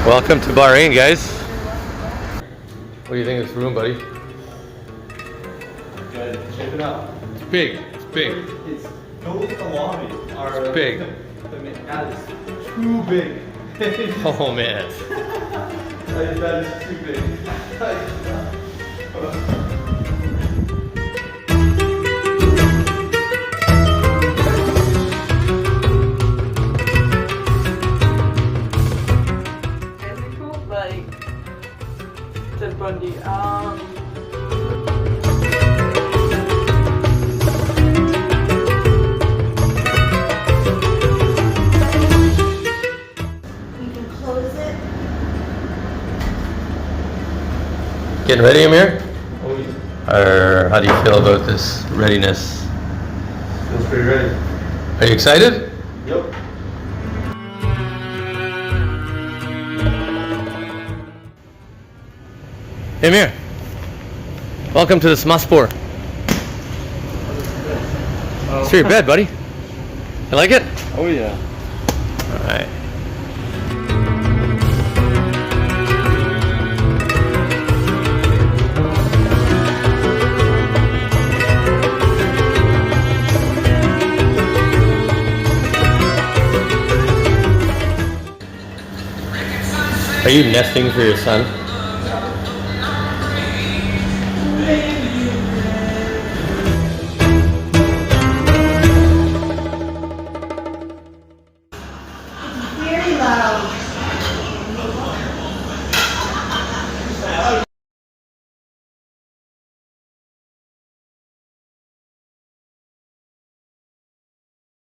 Welcome to Bahrain, guys. What do you think of this room, buddy? Good. Check it out. It's big. It's big. It's those alarms are It's big. That is too big. Oh man. That is too big. Bundy. You can close it. Getting ready, Emir? Oh, yeah. Or how do you feel about this readiness? Feels pretty ready. Are you excited? Yep. Emir, welcome to the Smaspor. It's your bed, buddy. You like it? Oh yeah. All right. Are you nesting for your son?